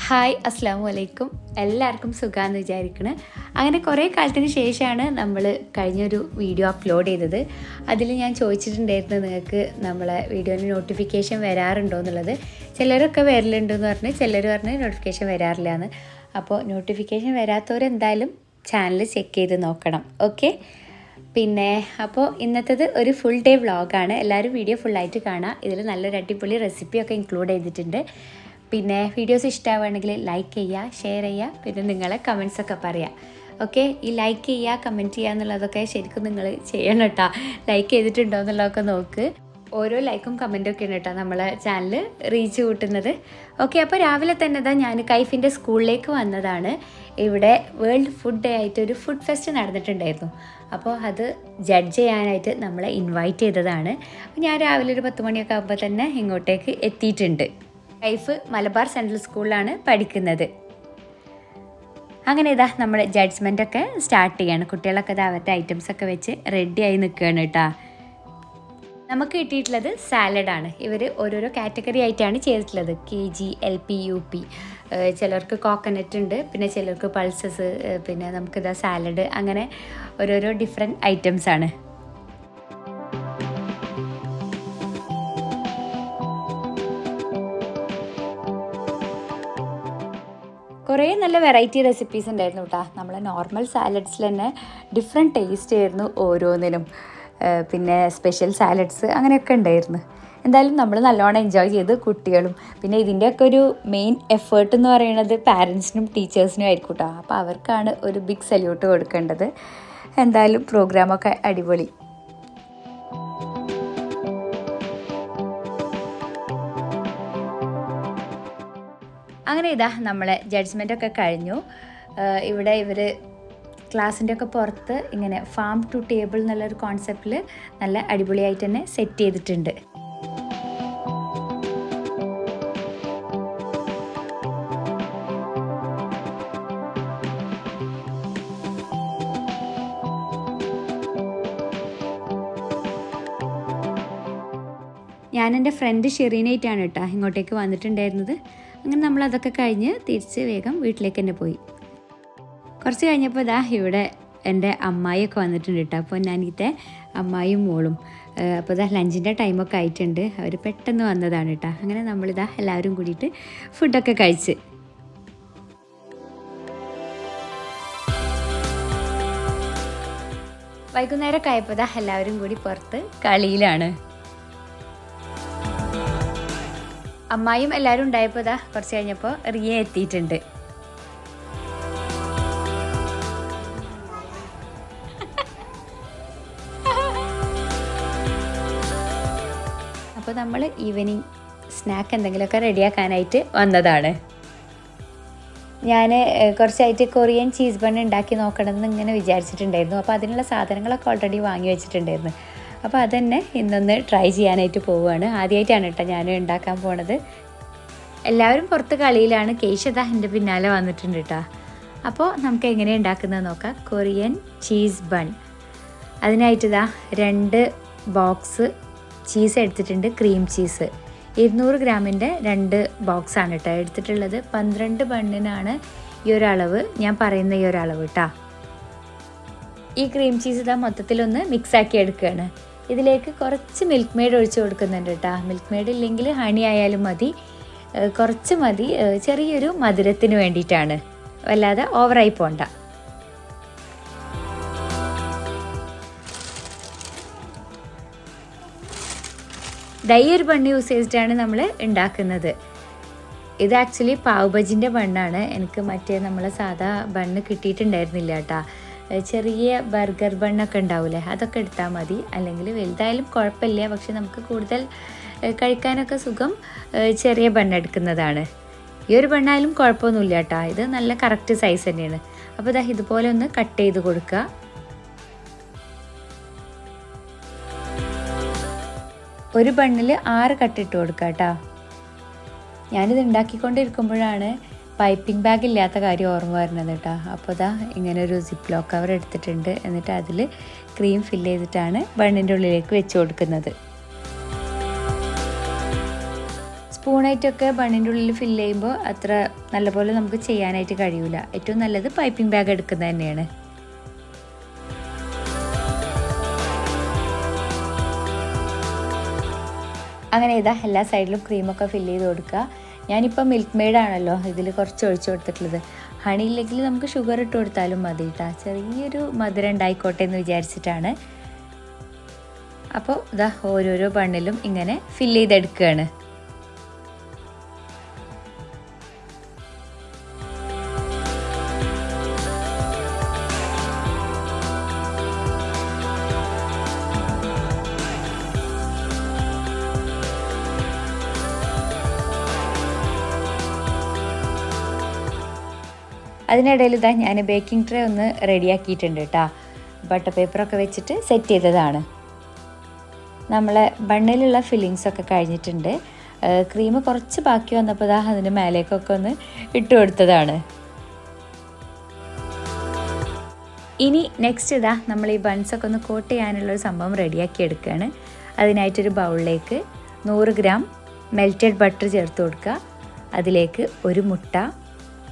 Hi അസ്സാമു അലൈക്കും. എല്ലാവർക്കും സുഖമാണെന്ന് വിചാരിക്കണം. അങ്ങനെ കുറേ കാലത്തിന് ശേഷമാണ് നമ്മൾ കഴിഞ്ഞൊരു വീഡിയോ അപ്ലോഡ് ചെയ്തത്. അതിൽ ഞാൻ ചോദിച്ചിട്ടുണ്ടായിരുന്നു നിങ്ങൾക്ക് നമ്മളെ വീഡിയോന് നോട്ടിഫിക്കേഷൻ വരാറുണ്ടോ എന്നുള്ളത്. ചിലരൊക്കെ വരലുണ്ടെന്ന് പറഞ്ഞ്, ചിലർ പറഞ്ഞ് നോട്ടിഫിക്കേഷൻ വരാറില്ല എന്ന്. അപ്പോൾ നോട്ടിഫിക്കേഷൻ വരാത്തവരെന്തായാലും ചാനൽ ചെക്ക് ചെയ്ത് നോക്കണം. ഓക്കെ, പിന്നെ അപ്പോൾ ഇന്നത്തേത് ഒരു ഫുൾ ഡേ വ്ളോഗാണ്. എല്ലാവരും വീഡിയോ ഫുള്ളായിട്ട് കാണാം. ഇതിൽ നല്ലൊരു അടിപൊളി റെസിപ്പിയൊക്കെ ഇൻക്ലൂഡ് ചെയ്തിട്ടുണ്ട്. പിന്നെ വീഡിയോസ് ഇഷ്ടമാവുകയാണെങ്കിൽ ലൈക്ക് ചെയ്യുക, ഷെയർ ചെയ്യുക, പിന്നെ നിങ്ങളെ കമൻസൊക്കെ പറയുക. ഓക്കെ, ഈ ലൈക്ക് ചെയ്യുക, കമൻറ്റ് ചെയ്യുക എന്നുള്ളതൊക്കെ ശരിക്കും നിങ്ങൾ ചെയ്യണം കേട്ടോ. ലൈക്ക് ചെയ്തിട്ടുണ്ടോ എന്നുള്ളതൊക്കെ നോക്ക്. ഓരോ ലൈക്കും കമൻറ്റും ഒക്കെ ഉണ്ട് കേട്ടോ നമ്മളെ ചാനൽ റീച്ച് കൂട്ടുന്നത്. ഓക്കെ, അപ്പോൾ രാവിലെ തന്നെ ഞാൻ കൈഫിൻ്റെ സ്കൂളിലേക്ക് വന്നതാണ്. ഇവിടെ വേൾഡ് ഫുഡ് ഡേ ആയിട്ട് ഒരു ഫുഡ് ഫെസ്റ്റ് നടന്നിട്ടുണ്ടായിരുന്നു. അപ്പോൾ അത് ജഡ്ജ് ചെയ്യാനായിട്ട് നമ്മളെ ഇൻവൈറ്റ് ചെയ്തതാണ്. ഞാൻ രാവിലെ ഒരു 10 മണിയൊക്കെ ആകുമ്പോൾ തന്നെ ഇങ്ങോട്ടേക്ക് എത്തിയിട്ടുണ്ട്. കൈഫ് മലബാർ സെൻട്രൽ സ്കൂളിലാണ് പഠിക്കുന്നത്. അങ്ങനെ ഇതാ നമ്മുടെ ജഡ്ജ്മെൻറ്റൊക്കെ സ്റ്റാർട്ട് ചെയ്യാണ്. കുട്ടികളൊക്കെ ഇതാ അവരുടെ ഐറ്റംസൊക്കെ വെച്ച് റെഡിയായി നിൽക്കുകയാണ് കേട്ടോ. നമുക്ക് കിട്ടിയിട്ടുള്ളത് സാലഡാണ്. ഇവർ ഓരോരോ കാറ്റഗറി ആയിട്ടാണ് ചെയ്തിട്ടുള്ളത്. KG, LP, UP. ചിലർക്ക് കോക്കനട്ട് ഉണ്ട്, പിന്നെ ചിലർക്ക് പൾസസ്, പിന്നെ നമുക്കിതാ സാലഡ്, അങ്ങനെ ഓരോരോ ഡിഫറെൻറ്റ് ഐറ്റംസാണ്. കുറേ നല്ല വെറൈറ്റി റെസിപ്പീസ് ഉണ്ടായിരുന്നു കേട്ടോ. നമ്മളെ നോർമൽ സാലഡ്സിൽ തന്നെ ഡിഫറെൻറ്റ് ടേസ്റ്റ് ആയിരുന്നു ഓരോന്നിനും. പിന്നെ സ്പെഷ്യൽ സാലഡ്സ് അങ്ങനെയൊക്കെ ഉണ്ടായിരുന്നു. എന്തായാലും നമ്മൾ നല്ലോണം എൻജോയ് ചെയ്ത്, കുട്ടികളും. പിന്നെ ഇതിൻ്റെയൊക്കെ ഒരു മെയിൻ എഫേർട്ട് എന്ന് പറയുന്നത് പാരൻസിനും ടീച്ചേഴ്സിനും ആയിരിക്കും കേട്ടോ. അപ്പോൾ അവർക്കാണ് ഒരു ബിഗ് സല്യൂട്ട് കൊടുക്കേണ്ടത്. എന്തായാലും പ്രോഗ്രാമൊക്കെ അടിപൊളി. അങ്ങനെ ഇതാ നമ്മളെ ജഡ്ജ്മെൻറ്റൊക്കെ കഴിഞ്ഞു. ഇവിടെ ഇവർ ക്ലാസ്സിൻ്റെ ഒക്കെ പുറത്ത് ഇങ്ങനെ ഫാം ടു ടേബിൾ എന്നുള്ളൊരു കോൺസെപ്റ്റിൽ നല്ല അടിപൊളിയായിട്ട് തന്നെ സെറ്റ് ചെയ്തിട്ടുണ്ട്. ഞാൻ എൻ്റെ ഫ്രണ്ട് ഷെറീനായിട്ടാണ് കേട്ടോ ഇങ്ങോട്ടേക്ക് വന്നിട്ടുണ്ടായിരുന്നത്. അങ്ങനെ നമ്മളതൊക്കെ കഴിഞ്ഞ് തിരിച്ച് വേഗം വീട്ടിലേക്ക് തന്നെ പോയി. കുറച്ച് കഴിഞ്ഞപ്പോൾ ഇതാ ഇവിടെ എൻ്റെ അമ്മായിയൊക്കെ വന്നിട്ടുണ്ട് കേട്ടോ. അപ്പോൾ ഞാനിത്തെ അമ്മായിയും മോളും. അപ്പോൾ ഇതാ ലഞ്ചിൻ്റെ ടൈമൊക്കെ ആയിട്ടുണ്ട്. അവർ പെട്ടെന്ന് വന്നതാണ് കേട്ടോ. അങ്ങനെ നമ്മളിതാ എല്ലാവരും കൂടിയിട്ട് ഫുഡൊക്കെ കഴിച്ച് വൈകുന്നേരമൊക്കെ ആയപ്പോൾ ഇതാ എല്ലാവരും കൂടി പുറത്ത് കളിയിലാണ്. അമ്മായിയും എല്ലാവരും ഉണ്ടായപ്പോൾ ഇതാ കുറച്ച് കഴിഞ്ഞപ്പോൾ റിയ എത്തിയിട്ടുണ്ട്. അപ്പോൾ നമ്മൾ ഈവനിങ് സ്നാക്ക് എന്തെങ്കിലുമൊക്കെ റെഡിയാക്കാനായിട്ട് വന്നതാണ്. ഞാൻ കുറച്ചായിട്ട് കൊറിയൻ ചീസ് ബൺ ഉണ്ടാക്കി നോക്കണമെന്ന് ഇങ്ങനെ വിചാരിച്ചിട്ടുണ്ടായിരുന്നു. അപ്പോൾ അതിനുള്ള സാധനങ്ങളൊക്കെ ഓൾറെഡി വാങ്ങി വെച്ചിട്ടുണ്ടായിരുന്നു. അപ്പോൾ അതന്നെ ഇന്നൊന്ന് ട്രൈ ചെയ്യാനായിട്ട് പോവുകയാണ്. ആദ്യമായിട്ടാണ് കേട്ടോ ഞാൻ ഉണ്ടാക്കാൻ പോണത്. എല്ലാവരും പുറത്ത് കളിയിലാണ്. കേശത എൻ്റെ പിന്നാലെ വന്നിട്ടുണ്ട് കേട്ടോ. അപ്പോൾ നമുക്ക് എങ്ങനെയാണ് ഉണ്ടാക്കുന്നത് നോക്കാം. Korean cheese bun. അതിനായിട്ട് ഇതാ 2 ബോക്സ് ചീസ് എടുത്തിട്ടുണ്ട്. ക്രീം ചീസ് 200 ഗ്രാമിൻ്റെ 2 ബോക്സാണ് കേട്ടോ എടുത്തിട്ടുള്ളത്. 12 ബണ്ണിനാണ് ഈ ഒരളവ്, ഞാൻ പറയുന്ന ഈ ഒരളവ് കേട്ടോ. ഈ ക്രീം ചീസ് ഇതാ മൊത്തത്തിലൊന്ന് മിക്സാക്കി എടുക്കുകയാണ്. ഇതിലേക്ക് കുറച്ച് മിൽക്ക് മെയ്ഡ് ഒഴിച്ച് കൊടുക്കുന്നുണ്ട് കേട്ടോ. മിൽക്ക് മെയ്ഡ് ഇല്ലെങ്കിൽ ഹണി ആയാലും മതി, കുറച്ച് മതി. ചെറിയൊരു മധുരത്തിന് വേണ്ടിയിട്ടാണ്, വല്ലാതെ ഓവറായി പോണ്ട. ഈ ഒരു ബണ്ണ് യൂസ് ചെയ്തിട്ടാണ് നമ്മൾ ഉണ്ടാക്കുന്നത്. ഇത് ആക്ച്വലി പാവ് ബജിൻ്റെ ബണ്ണാണ്. എനിക്ക് മറ്റേ നമ്മളെ സാധാ ബണ്ണ് കിട്ടിയിട്ടുണ്ടായിരുന്നില്ല കേട്ടോ. ചെറിയ ബർഗർ ബണ്ണൊക്കെ ഉണ്ടാവില്ലേ, അതൊക്കെ എടുത്താൽ മതി. അല്ലെങ്കിൽ വലുതായാലും കുഴപ്പമില്ല, പക്ഷെ നമുക്ക് കൂടുതൽ കഴിക്കാനൊക്കെ സുഖം ചെറിയ ബണ്ണെടുക്കുന്നതാണ്. ഈ ഒരു ബണ്ണായാലും കുഴപ്പമൊന്നുമില്ല കേട്ടോ. ഇത് നല്ല കറക്റ്റ് സൈസ് തന്നെയാണ്. അപ്പോൾ ഇതാ ഇതുപോലെ ഒന്ന് കട്ട് ചെയ്ത് കൊടുക്കുക. ഒരു ബണ്ണിൽ 6 കട്ടിട്ട് കൊടുക്കുക കേട്ടോ. ഞാനിത് ഉണ്ടാക്കിക്കൊണ്ടിരിക്കുമ്പോഴാണ് പൈപ്പിംഗ് ബാഗ് ഇല്ലാത്ത കാര്യം ഓർമ്മ വരുന്നത് കേട്ടോ. അപ്പോൾ ഇതാ ഇങ്ങനെ ഒരു സിപ്പ് ലോക്ക് കവർ എടുത്തിട്ടുണ്ട്. എന്നിട്ട് അതിൽ ക്രീം ഫില്ല് ചെയ്തിട്ടാണ് ബണ്ണിൻ്റെ ഉള്ളിലേക്ക് വെച്ച് കൊടുക്കുന്നത്. സ്പൂണായിട്ടൊക്കെ ബണ്ണിൻ്റെ ഉള്ളിൽ ഫില്ല് ചെയ്യുമ്പോൾ അത്ര നല്ലപോലെ നമുക്ക് ചെയ്യാനായിട്ട് കഴിയില്ല. ഏറ്റവും നല്ലത് പൈപ്പിംഗ് ബാഗ് എടുക്കുന്നത് തന്നെയാണ്. അങ്ങനെ ഇതാ എല്ലാ സൈഡിലും ക്രീമൊക്കെ ഫില്ല് ചെയ്ത് കൊടുക്കുക. ഞാനിപ്പോൾ മിൽക്ക് മെയ്ഡാണല്ലോ ഇതിൽ കുറച്ച് ഒഴിച്ചു കൊടുത്തിട്ടുള്ളത്. ഹണി ഇല്ലെങ്കിൽ നമുക്ക് ഷുഗർ ഇട്ട് കൊടുത്താലും മതി കേട്ടോ. ചെറിയൊരു മധുരം ഉണ്ടായിക്കോട്ടെ എന്ന് വിചാരിച്ചിട്ടാണ്. അപ്പോൾ ഇതാ ഓരോരോ ബണ്ണിലും ഇങ്ങനെ ഫില്ല് ചെയ്തെടുക്കുകയാണ്. അതിനിടയിൽ ഇതാ ഞാൻ ബേക്കിംഗ് ട്രേ ഒന്ന് റെഡിയാക്കിയിട്ടുണ്ട് കേട്ടോ. ബട്ടർ പേപ്പറൊക്കെ വെച്ചിട്ട് സെറ്റ് ചെയ്തതാണ്. നമ്മളെ ബണ്ണിലുള്ള ഫില്ലിങ്സൊക്കെ കഴിഞ്ഞിട്ടുണ്ട്. ക്രീം കുറച്ച് ബാക്കി വന്നപ്പോൾ ഇതാ അതിൻ്റെ മേലേക്കൊക്കെ ഒന്ന് ഇട്ട് കൊടുത്തതാണ്. ഇനി നെക്സ്റ്റ് ഇതാ നമ്മൾ ഈ ബൺസൊക്കെ ഒന്ന് കോട്ട് ചെയ്യാനുള്ളൊരു സംഭവം റെഡിയാക്കി എടുക്കുകയാണ്. അതിനായിട്ടൊരു ബൗളിലേക്ക് 100 ഗ്രാം മെൽറ്റഡ് ബട്ടർ ചേർത്ത് കൊടുക്കുക. അതിലേക്ക് ഒരു മുട്ട,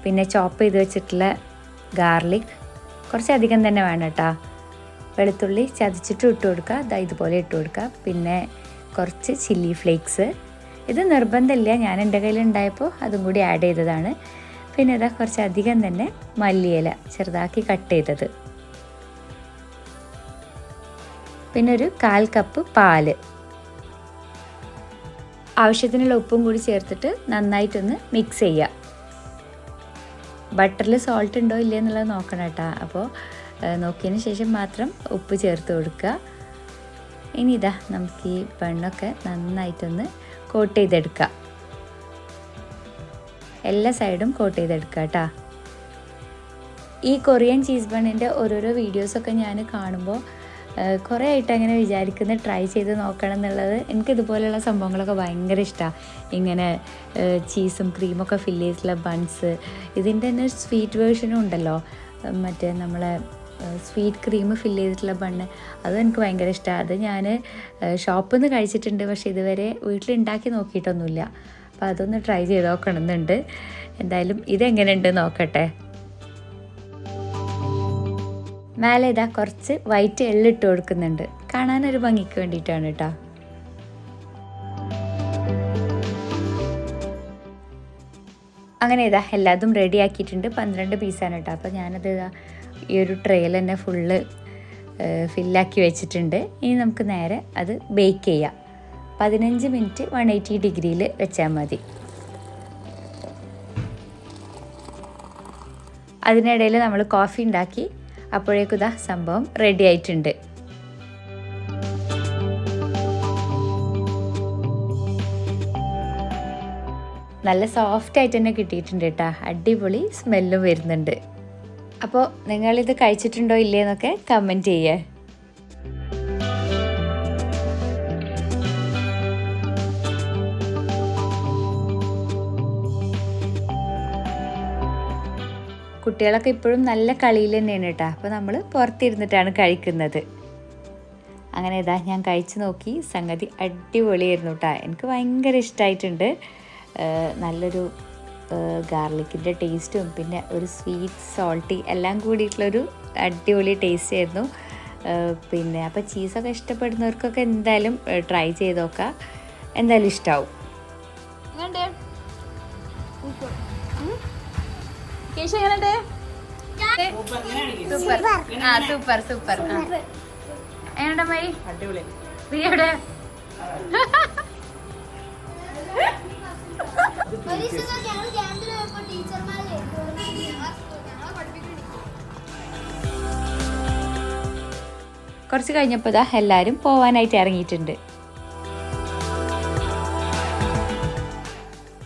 പിന്നെ ചോപ്പ് ചെയ്ത് വെച്ചിട്ടുള്ള ഗാർലിക് കുറച്ചധികം തന്നെ വേണം കേട്ടോ. വെളുത്തുള്ളി ചതച്ചിട്ട് ഇട്ട് കൊടുക്കുക. ഇതാ ഇതുപോലെ ഇട്ട് കൊടുക്കുക. പിന്നെ കുറച്ച് ചില്ലി ഫ്ലേക്സ്. ഇത് നിർബന്ധമില്ല, ഞാൻ എൻ്റെ കയ്യിലുണ്ടായപ്പോൾ അതും കൂടി ആഡ് ചെയ്തതാണ്. പിന്നെ ഇതാ കുറച്ചധികം തന്നെ മല്ലിയില ചെറുതാക്കി കട്ട് ചെയ്തത്. പിന്നെ ഒരു 1/4 കപ്പ് പാല്. ആവശ്യത്തിനുള്ള ഉപ്പും കൂടി ചേർത്തിട്ട് നന്നായിട്ടൊന്ന് മിക്സ് ചെയ്യുക. ബട്ടറിൽ സോൾട്ട് ഉണ്ടോ ഇല്ലേ എന്നുള്ളത് നോക്കണം കേട്ടോ. അപ്പോൾ നോക്കിയതിന് ശേഷം മാത്രം ഉപ്പ് ചേർത്ത് കൊടുക്കുക. ഇനി ഇതാ നമുക്ക് ഈ ബണ്ണൊക്കെ നന്നായിട്ടൊന്ന് കോട്ട് ചെയ്തെടുക്കുക. എല്ലാ സൈഡും കോട്ട് ചെയ്തെടുക്കുക കേട്ടോ. ഈ കൊറിയൻ ചീസ് ബണ്ണിൻ്റെ ഓരോരോ വീഡിയോസൊക്കെ ഞാൻ കാണുമ്പോൾ കുറേ ആയിട്ട് അങ്ങനെ വിചാരിക്കുന്നത് ട്രൈ ചെയ്ത് നോക്കണം എന്നുള്ളത്. എനിക്കിതുപോലെയുള്ള സംഭവങ്ങളൊക്കെ ഭയങ്കര ഇഷ്ടമാണ്. ഇങ്ങനെ ചീസും ക്രീമൊക്കെ ഫില്ല് ചെയ്തിട്ടുള്ള ബൺസ്. ഇതിൻ്റെ തന്നെ സ്വീറ്റ് വേർഷനും ഉണ്ടല്ലോ, മറ്റേ നമ്മളെ സ്വീറ്റ് ക്രീം ഫില്ല് ചെയ്തിട്ടുള്ള ബണ്ണ്. അതും എനിക്ക് ഭയങ്കര ഇഷ്ടമാണ്. അത് ഞാൻ ഷോപ്പിൽ നിന്ന് കഴിച്ചിട്ടുണ്ട്, പക്ഷേ ഇതുവരെ വീട്ടിലുണ്ടാക്കി നോക്കിയിട്ടൊന്നുമില്ല. അപ്പോൾ അതൊന്ന് ട്രൈ ചെയ്ത് നോക്കണമെന്നുണ്ട്. എന്തായാലും ഇതെങ്ങനെയുണ്ട് നോക്കട്ടെ. മേലെ ഇതാ കുറച്ച് വൈറ്റ് എള്ളിട്ട് കൊടുക്കുന്നുണ്ട്, കാണാനൊരു ഭംഗിക്ക് വേണ്ടിയിട്ടാണ് കേട്ടോ. അങ്ങനെ ഇതാ എല്ലാതും റെഡി ആക്കിയിട്ടുണ്ട്. 12 പീസാണ് കേട്ടോ. അപ്പോൾ ഞാനത് ഈ ഒരു ട്രേയിൽ തന്നെ ഫുള്ള് ഫില്ലാക്കി വെച്ചിട്ടുണ്ട്. ഇനി നമുക്ക് നേരെ അത് ബേക്ക് ചെയ്യാം. 15 മിനിറ്റ് 180 ഡിഗ്രിയിൽ വെച്ചാൽ മതി. അതിനിടയിൽ നമ്മൾ കോഫി ഉണ്ടാക്കി. അപ്പോഴേക്കും ഇതാ സംഭവം റെഡി ആയിട്ടുണ്ട്. നല്ല സോഫ്റ്റ് ആയിട്ട് തന്നെ കിട്ടിയിട്ടുണ്ട് കേട്ടോ. അടിപൊളി സ്മെല്ലും വരുന്നുണ്ട്. അപ്പോൾ നിങ്ങളിത് കഴിച്ചിട്ടുണ്ടോ ഇല്ലേ എന്നൊക്കെ കമൻറ്റ് ചെയ്യേ. കുട്ടികളൊക്കെ ഇപ്പോഴും നല്ല കളിയിൽ തന്നെയാണ് കേട്ടോ. അപ്പോൾ നമ്മൾ പുറത്തിരുന്നിട്ടാണ് കഴിക്കുന്നത്. അങ്ങനെ ഇതാ ഞാൻ കഴിച്ച് നോക്കി. സംഗതി അടിപൊളിയായിരുന്നു കേട്ടോ. എനിക്ക് ഭയങ്കര ഇഷ്ടമായിട്ടുണ്ട്. നല്ലൊരു ഗാർലിക്കിൻ്റെ ടേസ്റ്റും പിന്നെ ഒരു സ്വീറ്റ് സോൾട്ടി എല്ലാം കൂടിയിട്ടുള്ളൊരു അടിപൊളി ടേസ്റ്റ് ആയിരുന്നു. പിന്നെ അപ്പോൾ ചീസൊക്കെ ഇഷ്ടപ്പെടുന്നവർക്കൊക്കെ എന്തായാലും ട്രൈ ചെയ്ത് നോക്കാം. എന്തായാലും ഇഷ്ടമാവും. Super super. എങ്ങനെയുണ്ട് മൈ? നീ എവിടെ? കുറച്ച് കഴിഞ്ഞപ്പോൾ ഇതാ എല്ലാവരും പോവാനായിട്ട് ഇറങ്ങിയിട്ടുണ്ട്.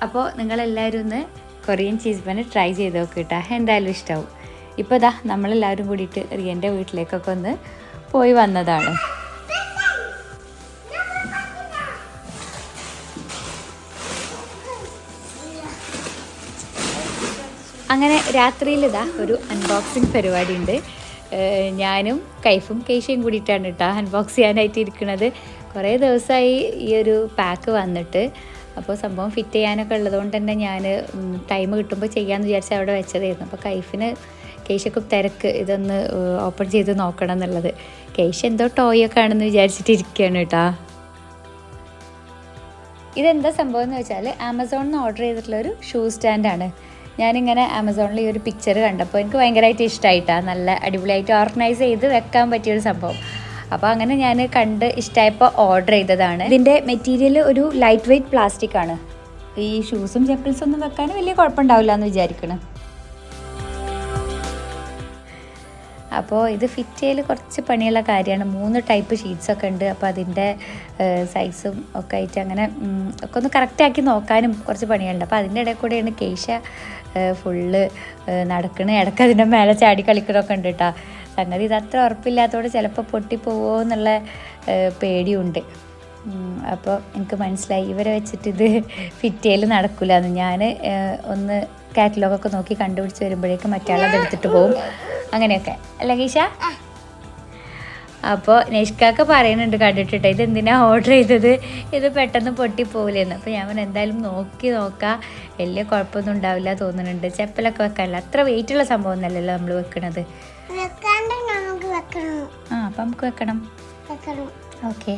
അപ്പോൾ നിങ്ങളെല്ലാവരും ഒന്ന് കൊറിയൻ ചീസ് ബൺ ട്രൈ ചെയ്ത് നോക്കിട്ടാ, എന്തായാലും ഇഷ്ടമാവും. ഇപ്പോൾ ഇതാ നമ്മളെല്ലാവരും കൂടിയിട്ട് റിയൻ്റെ വീട്ടിലേക്കൊക്കെ ഒന്ന് പോയി വന്നതാണ്. അങ്ങനെ രാത്രിയിൽ ഇതാ ഒരു അൺബോക്സിങ് പരിപാടി ഉണ്ട്. ഞാനും കൈഫും കേശയും കൂടിയിട്ടാണ് കേട്ടോ അൺബോക്സ് ചെയ്യാനായിട്ട് ഇരിക്കുന്നത്. കുറേ ദിവസമായി ഈ ഒരു പാക്ക് വന്നിട്ട്. അപ്പോൾ സംഭവം ഫിറ്റ് ചെയ്യാനൊക്കെ ഉള്ളതുകൊണ്ട് തന്നെ ഞാൻ ടൈം കിട്ടുമ്പോൾ ചെയ്യാമെന്ന് വിചാരിച്ച് അവിടെ വെച്ചതായിരുന്നു. അപ്പോൾ കൈഫിന് കേശൊക്കെ തിരക്ക് ഇതൊന്ന് ഓപ്പൺ ചെയ്ത് നോക്കണം എന്നുള്ളത്. കേശ് എന്തോ ടോയൊക്കെ ആണെന്ന് വിചാരിച്ചിട്ടിരിക്കുകയാണ് കേട്ടോ. ഇതെന്താ സംഭവം എന്ന് വെച്ചാൽ ആമസോണിൽ നിന്ന് ഓർഡർ ചെയ്തിട്ടുള്ളൊരു ഷൂ സ്റ്റാൻഡാണ്. ഞാനിങ്ങനെ ആമസോണിൽ ഈ ഒരു പിക്ചർ കണ്ടപ്പോൾ എനിക്ക് ഭയങ്കരമായിട്ട് ഇഷ്ടമായിട്ടാണ്. നല്ല അടിപൊളിയായിട്ട് ഓർഗനൈസ് ചെയ്ത് വെക്കാൻ പറ്റിയൊരു സംഭവം. അപ്പോൾ അങ്ങനെ ഞാൻ കണ്ട് ഇഷ്ടമായപ്പോൾ ഓർഡർ ചെയ്തതാണ്. ഇതിൻ്റെ മെറ്റീരിയൽ ഒരു ലൈറ്റ് വെയ്റ്റ് പ്ലാസ്റ്റിക് ആണ്. ഈ ഷൂസും ചെപ്പിൾസും ഒന്നും വെക്കാൻ വലിയ കുഴപ്പമുണ്ടാവില്ല എന്ന് വിചാരിക്കണം. അപ്പോൾ ഇത് ഫിറ്റ് ചെയ്യൽ കുറച്ച് പണിയുള്ള കാര്യമാണ്. 3 ടൈപ്പ് ഷീറ്റ്സൊക്കെ ഉണ്ട്. അപ്പോൾ അതിൻ്റെ സൈസും ഒക്കെ ആയിട്ട് അങ്ങനെ ഒക്കെ ഒന്ന് കറക്റ്റാക്കി നോക്കാനും കുറച്ച് പണിയുണ്ട്. അപ്പോൾ അതിൻ്റെ ഇടയിൽ കൂടെയാണ് കേശ ഫുള്ള് നടക്കണ, ഇടയ്ക്ക് അതിൻ്റെ മേലെ ചാടി കളിക്കണമൊക്കെ ഉണ്ട് കേട്ടോ. സംഗതി ഇത് അത്ര ഉറപ്പില്ലാത്തതുകൊണ്ട് ചിലപ്പോൾ പൊട്ടിപ്പോവോ എന്നുള്ള പേടിയുണ്ട്. അപ്പോൾ എനിക്ക് മനസ്സിലായി ഇവരെ വെച്ചിട്ട് ഇത് ഫിറ്റ് ചെയ്യൽ നടക്കില്ല എന്ന്. ഞാൻ ഒന്ന് കാറ്റലോഗൊക്കെ നോക്കി കണ്ടുപിടിച്ച് വരുമ്പോഴേക്കും മറ്റാളത് എടുത്തിട്ട് പോകും. അങ്ങനെയൊക്കെ അല്ല ഗീഷ? അപ്പോൾ നെഷ്കാക്ക പറയുന്നുണ്ട് കണ്ടിട്ടിട്ട് ഇതെന്തിനാ ഓർഡർ ചെയ്തത്, ഇത് പെട്ടെന്ന് പൊട്ടിപ്പോവില്ലെന്ന്. അപ്പോൾ ഞാൻ എന്തായാലും നോക്കാം, വലിയ കുഴപ്പമൊന്നും ഉണ്ടാവില്ല തോന്നുന്നുണ്ട്. ചെപ്പലൊക്കെ വെക്കാനല്ല, അത്ര വെയിറ്റുള്ള സംഭവം ഒന്നല്ലല്ലോ നമ്മൾ വെക്കണത്. അപ്പം നമുക്ക് വെക്കണം. ഓക്കെ.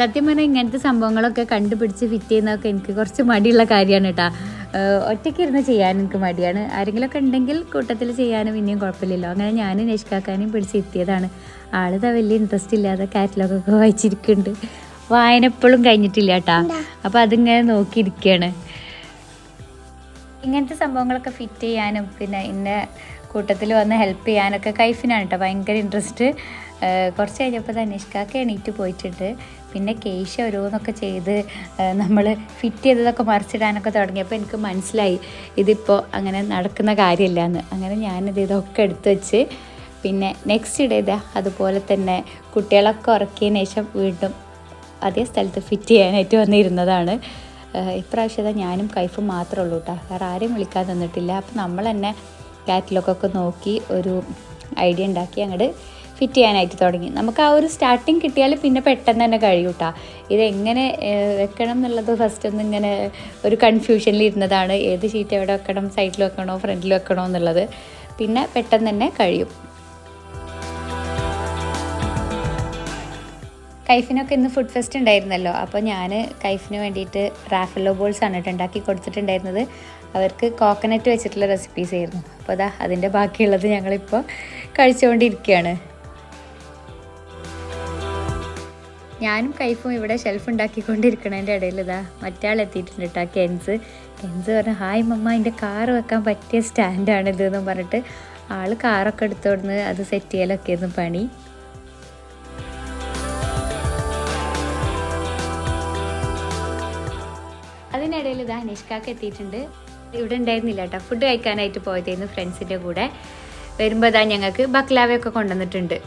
സത്യം പറഞ്ഞാൽ ഇങ്ങനത്തെ സംഭവങ്ങളൊക്കെ കണ്ടുപിടിച്ച് ഫിറ്റ് ചെയ്യുന്നതൊക്കെ എനിക്ക് കുറച്ച് മടിയുള്ള കാര്യമാണ് കേട്ടോ. ഒറ്റയ്ക്ക് ഇരുന്ന് ചെയ്യാൻ എനിക്ക് മടിയാണ്. ആരെങ്കിലുമൊക്കെ ഉണ്ടെങ്കിൽ കൂട്ടത്തിൽ ചെയ്യാനും പിന്നെയും കുഴപ്പമില്ലല്ലോ. അങ്ങനെ ഞാൻ നെഷ്കാക്കാനും പിടിച്ച് എത്തിയതാണ്. ആളിതാ വലിയ ഇൻട്രസ്റ്റ് ഇല്ലാതെ കാറ്റലോഗൊക്കെ വായിച്ചിരിക്കുന്നുണ്ട്. വായന എപ്പോഴും കഴിഞ്ഞിട്ടില്ല കേട്ടോ. അപ്പോൾ അതിങ്ങനെ നോക്കിയിരിക്കുകയാണ്. ഇങ്ങനത്തെ സംഭവങ്ങളൊക്കെ ഫിറ്റ് ചെയ്യാനും പിന്നെ ഇന്ന കൂട്ടത്തിൽ വന്ന് ഹെൽപ്പ് ചെയ്യാനൊക്കെ കൈഫിനാണ് കേട്ടോ ഭയങ്കര ഇൻട്രസ്റ്റ്. കുറച്ച് കഴിഞ്ഞപ്പോൾ തന്നെ നിഷ്കാക്ക എണീറ്റ് പോയിട്ടുണ്ട്. പിന്നെ കേശ ഓരോന്നൊക്കെ ചെയ്ത് നമ്മൾ ഫിറ്റ് ചെയ്തതൊക്കെ മറിച്ചിടാനൊക്കെ തുടങ്ങിയപ്പോൾ എനിക്ക് മനസ്സിലായി ഇതിപ്പോൾ അങ്ങനെ നടക്കുന്ന കാര്യമില്ല എന്ന്. അങ്ങനെ ഇതൊക്കെ എടുത്ത് വെച്ച് പിന്നെ നെക്സ്റ്റ് ഡേ അതുപോലെ തന്നെ കുട്ടികളൊക്കെ ഉറക്കിയതിന് ശേഷം വീണ്ടും അതേ സ്ഥലത്ത് ഫിറ്റ് ചെയ്യാനായിട്ട് വന്നിരുന്നതാണ്. ഇപ്രാവശ്യം ഞാനും കൈഫും മാത്രമേ ഉള്ളൂ കേട്ടോ, വേറെ ആരെയും വിളിക്കാൻ തന്നിട്ടില്ല. അപ്പോൾ നമ്മൾ തന്നെ കാറ്റലോഗൊക്കെ നോക്കി ഒരു ഐഡിയ ഉണ്ടാക്കി അങ്ങോട്ട് ഫിറ്റ് ചെയ്യാനായിട്ട് തുടങ്ങി. നമുക്ക് ആ ഒരു സ്റ്റാർട്ടിങ് കിട്ടിയാൽ പിന്നെ പെട്ടെന്ന് തന്നെ കഴിയും കേട്ടോ. ഇതെങ്ങനെ വെക്കണം എന്നുള്ളത് ഫസ്റ്റ് ഒന്ന് ഇങ്ങനെ ഒരു കൺഫ്യൂഷനിൽ ഇരുന്നതാണ്. ഏത് ഷീറ്റ് എവിടെ വെക്കണം, സൈഡിൽ വെക്കണോ ഫ്രണ്ടിൽ വെക്കണോ എന്നുള്ളത്. പിന്നെ പെട്ടെന്ന് തന്നെ കഴിയും. കൈഫിനൊക്കെ ഇന്ന് ഫുഡ് ഫെസ്റ്റ് ഉണ്ടായിരുന്നല്ലോ. അപ്പോൾ ഞാൻ കൈഫിന് വേണ്ടിയിട്ട് റാഫലോ ബോൾസ് ആണ് ഉണ്ടാക്കി കൊടുത്തിട്ടുണ്ടായിരുന്നത്. അവർക്ക് കോക്കനട്ട് വെച്ചിട്ടുള്ള റെസിപ്പീസ് ആയിരുന്നു. അപ്പോൾ അതിൻ്റെ ബാക്കിയുള്ളത് ഞങ്ങളിപ്പോൾ കഴിച്ചുകൊണ്ടിരിക്കുകയാണ്. ഞാനും കൈഫും ഇവിടെ ഷെൽഫ് ഉണ്ടാക്കിക്കൊണ്ടിരിക്കണതിൻ്റെ ഇടയിൽ മറ്റാൾ എത്തിയിട്ടുണ്ട് കേട്ടോ. കെൻസ് പറഞ്ഞു, ഹായ് മമ്മ, എൻ്റെ കാറ് വെക്കാൻ പറ്റിയ സ്റ്റാൻഡാണിത് എന്ന് പറഞ്ഞിട്ട് ആൾ കാറൊക്കെ എടുത്തോടുന്ന് അത് സെറ്റ് ചെയ്യലൊക്കെ ആയിരുന്നു പണി. അതിനിടയിൽ നിഷ്കാക്ക എത്തിയിട്ടുണ്ട്. ഇവിടെ ഉണ്ടായിരുന്നില്ല കേട്ടോ, ഫുഡ് കഴിക്കാനായിട്ട് പോയതായിരുന്നു ഫ്രണ്ട്സിൻ്റെ കൂടെ. വരുമ്പോൾ ഞങ്ങൾക്ക് ബക്ലാവയൊക്കെ കൊണ്ടുവന്നിട്ടുണ്ട്.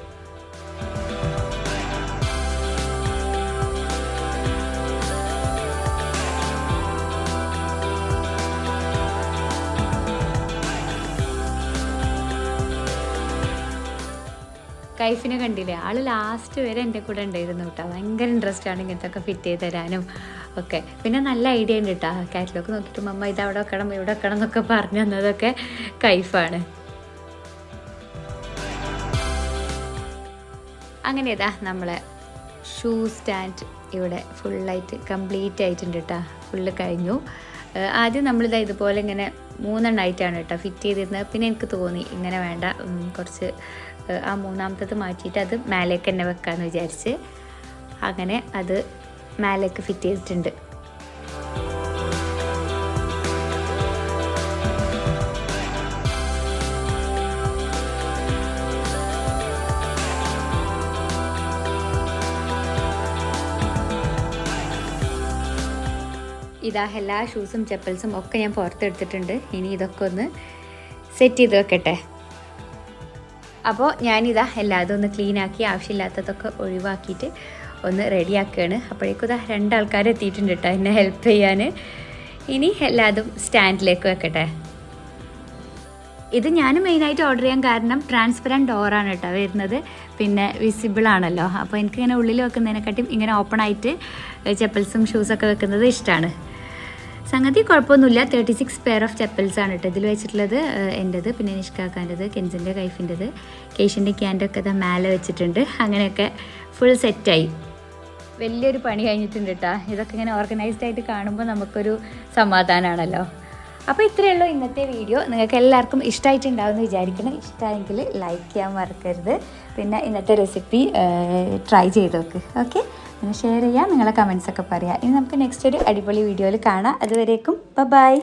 കൈഫിനെ കണ്ടില്ലേ, ആൾ ലാസ്റ്റ് വരെ എൻ്റെ കൂടെ ഉണ്ടായിരുന്നു കേട്ടോ. ഭയങ്കര ഇൻട്രസ്റ്റ് ആണ് ഇങ്ങനത്തെ ഒക്കെ ഫിറ്റ് ചെയ്ത് തരാനും ഒക്കെ. പിന്നെ നല്ല ഐഡിയ ഉണ്ട് കേട്ടോ. കാറ്റലോഗ് നോക്കിയിട്ട് മമ്മ ഇത് അവിടെ വെക്കണം ഇവിടെ വെക്കണം എന്നൊക്കെ പറഞ്ഞു തന്നതൊക്കെ കൈഫാണ്. അങ്ങനെ നമ്മളെ ഷൂ സ്റ്റാൻഡ് ഇവിടെ ഫുള്ളായിട്ട് കംപ്ലീറ്റ് ആയിട്ടുണ്ട് കേട്ടോ. ഫുള്ള് കഴിഞ്ഞു. ആദ്യം നമ്മളിതാ ഇതുപോലെ ഇങ്ങനെ 3 എണ്ണമായിട്ടാണ് കേട്ടോ ഫിറ്റ് ചെയ്തിരുന്നത്. പിന്നെ എനിക്ക് തോന്നി ഇങ്ങനെ വേണ്ട, കുറച്ച് ആ 3ാമത്തത് മാറ്റിയിട്ട് അത് മേലേക്ക് തന്നെ വെക്കാമെന്ന് വിചാരിച്ച് അങ്ങനെ അത് മേലേക്ക് ഫിറ്റ് ചെയ്തിട്ടുണ്ട്. എല്ലാ ഷൂസും ചെപ്പൽസും ഒക്കെ ഞാൻ പുറത്തെടുത്തിട്ടുണ്ട്. ഇനി ഇതൊക്കെ ഒന്ന് സെറ്റ് ചെയ്ത് വെക്കട്ടെ. അപ്പോൾ ഞാനിതാ എല്ലാതും ഒന്ന് ക്ലീനാക്കി ആവശ്യമില്ലാത്തതൊക്കെ ഒഴിവാക്കിയിട്ട് ഒന്ന് റെഡിയാക്കുകയാണ്. അപ്പോഴേക്കും ഇതാ 2 ആൾക്കാർ എത്തിയിട്ടുണ്ട് കേട്ടോ എന്നെ ഹെൽപ്പ് ചെയ്യാൻ. ഇനി എല്ലാതും സ്റ്റാൻഡിലേക്ക് വെക്കട്ടെ. ഇത് ഞാൻ മെയിനായിട്ട് ഓർഡർ ചെയ്യാൻ കാരണം ട്രാൻസ്പെറൻറ്റ് ഡോറാണ് കേട്ടോ വരുന്നത്, പിന്നെ വിസിബിൾ ആണല്ലോ. അപ്പോൾ എനിക്കിങ്ങനെ ഉള്ളിൽ വെക്കുന്നതിനെക്കാട്ടും ഇങ്ങനെ ഓപ്പൺ ആയിട്ട് ചെപ്പൽസും ഷൂസൊക്കെ വെക്കുന്നത് ഇഷ്ടമാണ്. സംഗതി കുഴപ്പമൊന്നുമില്ല. 36 പെയർ ഓഫ് ചെപ്പൽസാണ് കേട്ടോ ഇതിൽ വെച്ചിട്ടുള്ളത്. എൻ്റെത്, പിന്നെ നിഷ്കാക്കാൻ്റെത്, കെൻസിൻ്റെ കൈഫിൻ്റെത്, കേഷിൻ്റെ ക്യാൻ്റെ ഒക്കെ ഇതാ മേലെ വെച്ചിട്ടുണ്ട്. അങ്ങനെയൊക്കെ ഫുൾ സെറ്റായി. വലിയൊരു പണി കഴിഞ്ഞിട്ടുണ്ട് കേട്ടോ. ഇതൊക്കെ ഇങ്ങനെ ഓർഗനൈസ്ഡ് ആയിട്ട് കാണുമ്പോൾ നമുക്കൊരു സമാധാനമാണല്ലോ. അപ്പോൾ ഇത്രയേ ഉള്ളൂ ഇന്നത്തെ വീഡിയോ. നിങ്ങൾക്ക് എല്ലാവർക്കും ഇഷ്ടമായിട്ടുണ്ടാവും എന്ന് വിചാരിക്കണം. ഇഷ്ടമായെങ്കിൽ ലൈക്ക് ചെയ്യാൻ മറക്കരുത്. പിന്നെ ഇന്നത്തെ റെസിപ്പി ട്രൈ ചെയ്ത് നോക്ക്. ഓക്കെ, പിന്നെ ഷെയർ ചെയ്യുക, നിങ്ങളെ കമൻസൊക്കെ പറയുക. ഇനി നമുക്ക് നെക്സ്റ്റ് ഒരു അടിപൊളി വീഡിയോയിൽ കാണാം. അതുവരേക്കും ബൈ.